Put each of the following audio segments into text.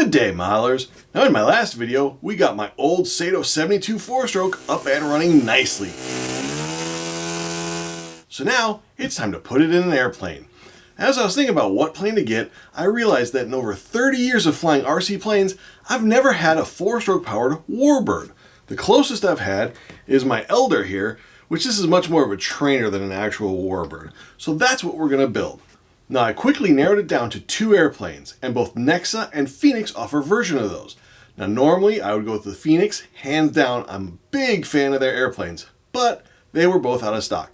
Good day, milers. Now in my last video, we got my old Saito 72 4-stroke up and running nicely. So now, it's time to put it in an airplane. As I was thinking about what plane to get, I realized that in over 30 years of flying RC planes, I've never had a 4-stroke powered warbird. The closest I've had is my Elder here, which this is much more of a trainer than an actual warbird. So that's what we're going to build. Now I quickly narrowed it down to 2 airplanes, and both Nexa and Phoenix offer a version of those. Now normally I would go with the Phoenix, hands down. I'm a big fan of their airplanes, but they were both out of stock.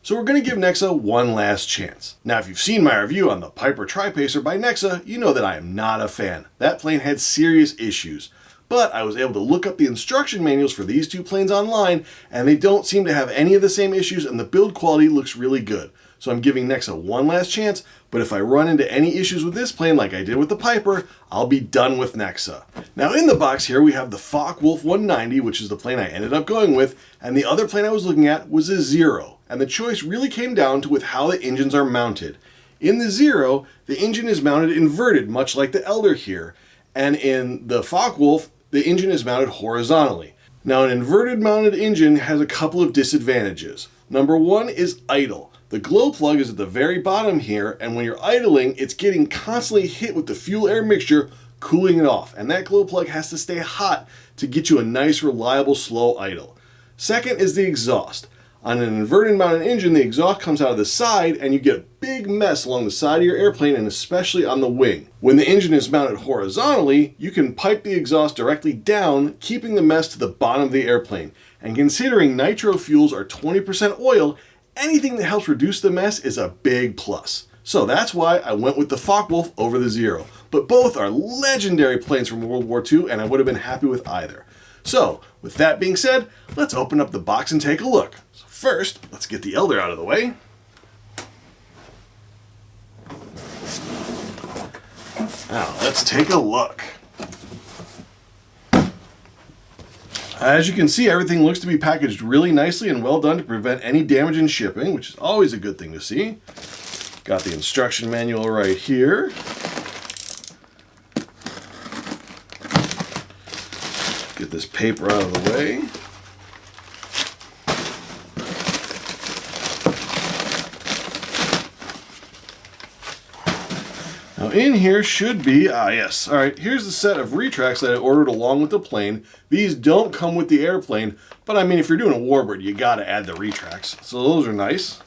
So we're going to give Nexa one last chance. Now if you've seen my review on the Piper Tri-Pacer by Nexa, you know that I am not a fan. That plane had serious issues. But I was able to look up the instruction manuals for these 2 planes online, and they don't seem to have any of the same issues, and the build quality looks really good. So I'm giving Nexa one last chance, but if I run into any issues with this plane like I did with the Piper, I'll be done with Nexa. Now in the box here we have the Focke Wulf 190, which is the plane I ended up going with, and the other plane I was looking at was a Zero, and the choice really came down to with how the engines are mounted. In the Zero, the engine is mounted inverted, much like the Elder here, and in the Focke Wulf, the engine is mounted horizontally. Now an inverted mounted engine has a couple of disadvantages. Number 1 is idle. The glow plug is at the very bottom here, and when you're idling, it's getting constantly hit with the fuel-air mixture, cooling it off. And that glow plug has to stay hot to get you a nice, reliable, slow idle. Second is the exhaust. On an inverted mounted engine, the exhaust comes out of the side, and you get a big mess along the side of your airplane, and especially on the wing. When the engine is mounted horizontally, you can pipe the exhaust directly down, keeping the mess to the bottom of the airplane. And considering nitro fuels are 20% oil, anything that helps reduce the mess is a big plus. So that's why I went with the Focke Wulf over the Zero. But both are legendary planes from World War II, and I would have been happy with either. So, with that being said, let's open up the box and take a look. So first, let's get the Elder out of the way. Now, let's take a look. As you can see, everything looks to be packaged really nicely and well done to prevent any damage in shipping, which is always a good thing to see. Got the instruction manual right here. Get this paper out of the way. Now in here should be, yes, alright, here's the set of retracts that I ordered along with the plane. These don't come with the airplane, but I mean if you're doing a warbird, you gotta add the retracts. So those are nice.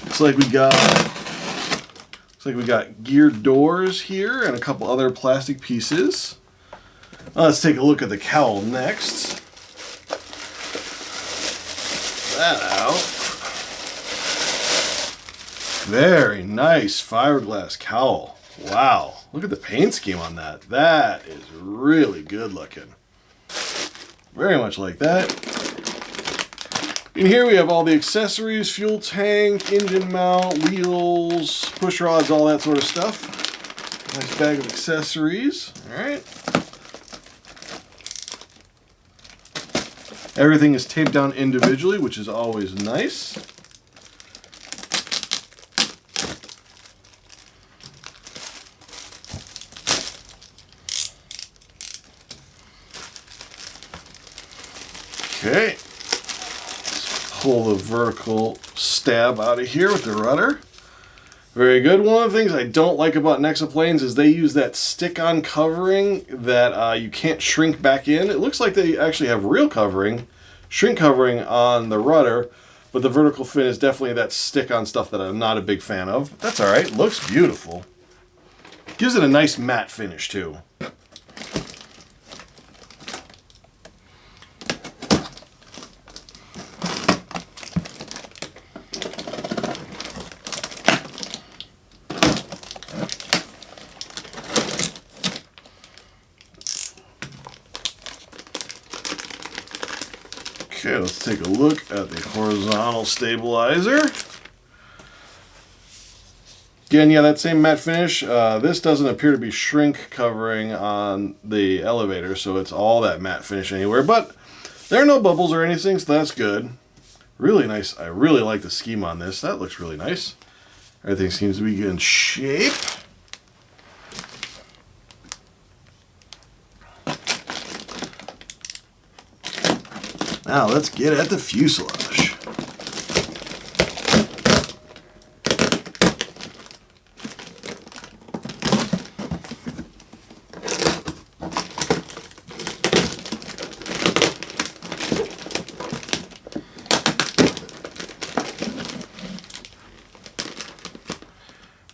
Looks like we got geared doors here and a couple other plastic pieces. Let's take a look at the cowl next. That out. Very nice fiberglass cowl. Wow, look at the paint scheme on that. That is really good looking. Very much like that. In here we have all the accessories, fuel tank, engine mount, wheels, push rods, all that sort of stuff. Nice bag of accessories. All right. Everything is taped down individually, which is always nice. Okay, let's pull the vertical stab out of here with the rudder. Very good. One of the things I don't like about Nexa planes is they use that stick-on covering that you can't shrink back in. It looks like they actually have real covering, shrink covering on the rudder, but the vertical fin is definitely that stick-on stuff that I'm not a big fan of. That's all right. Looks beautiful. Gives it a nice matte finish too. Okay, let's take a look at the horizontal stabilizer. Again, yeah, that same matte finish. This doesn't appear to be shrink covering on the elevator, so it's all that matte finish anywhere. But there are no bubbles or anything, so that's good. Really nice. I really like the scheme on this. That looks really nice. Everything seems to be in shape. Now let's get at the fuselage.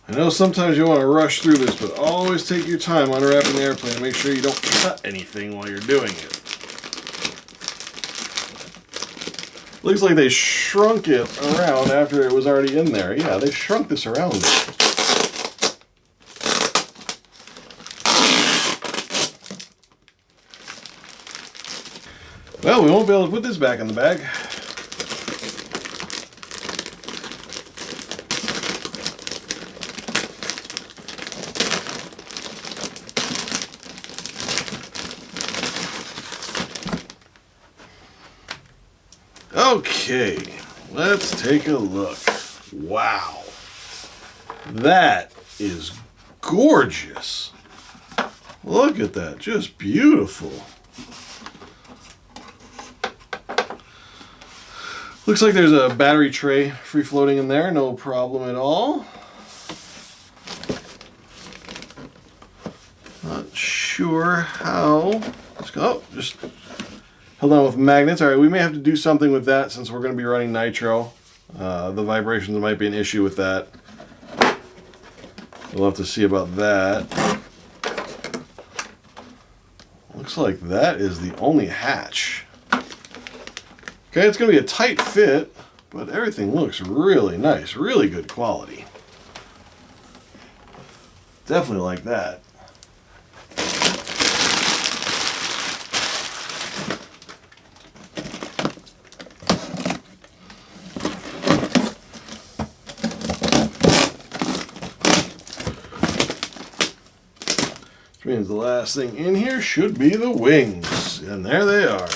I know sometimes you want to rush through this, but always take your time unwrapping the airplane and make sure you don't cut anything while you're doing it. Looks like they shrunk it around after it was already in there. Yeah, they shrunk this around. Well, we won't be able to put this back in the bag. Okay, let's take a look. Wow, that is gorgeous. Look at that, just beautiful. Looks like there's a battery tray free floating in there, no problem at all. Not sure how. Let's go. Just held on with magnets. All right, we may have to do something with that since we're going to be running nitro. The vibrations might be an issue with that. We'll have to see about that. Looks like that is the only hatch. Okay, it's going to be a tight fit, but everything looks really nice, really good quality. Definitely like that. Which means the last thing in here should be the wings. And there they are.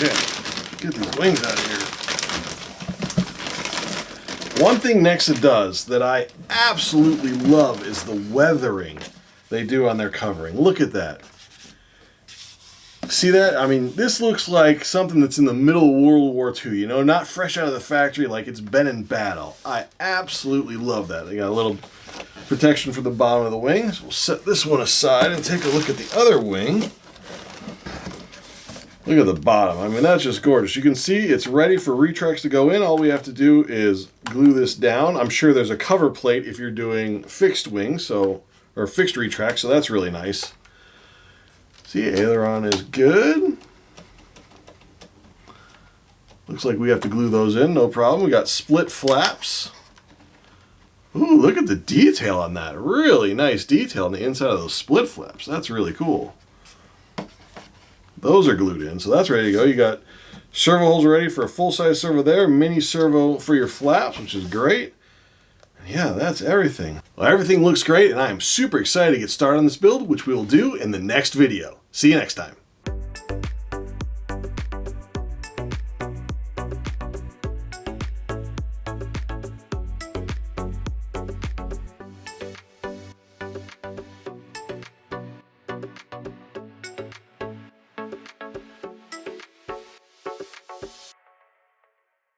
Yeah, get these wings out of here. One thing Nexa does that I absolutely love is the weathering they do on their covering. Look at that. See that? I mean, this looks like something that's in the middle of World War II, you know, not fresh out of the factory like it's been in battle. I absolutely love that. They got a little protection for the bottom of the wings. We'll set this one aside and take a look at the other wing. Look at the bottom. I mean, that's just gorgeous. You can see it's ready for retracts to go in. All we have to do is glue this down. I'm sure there's a cover plate if you're doing fixed wings, or fixed retracts, so that's really nice. See, aileron is good. Looks like we have to glue those in, no problem. We got split flaps. Ooh, look at the detail on that. Really nice detail on the inside of those split flaps. That's really cool. Those are glued in, so that's ready to go. You got servo holes ready for a full-size servo there, mini servo for your flaps, which is great. Yeah, that's everything. Well, everything looks great, and I am super excited to get started on this build, which we will do in the next video. See you next time.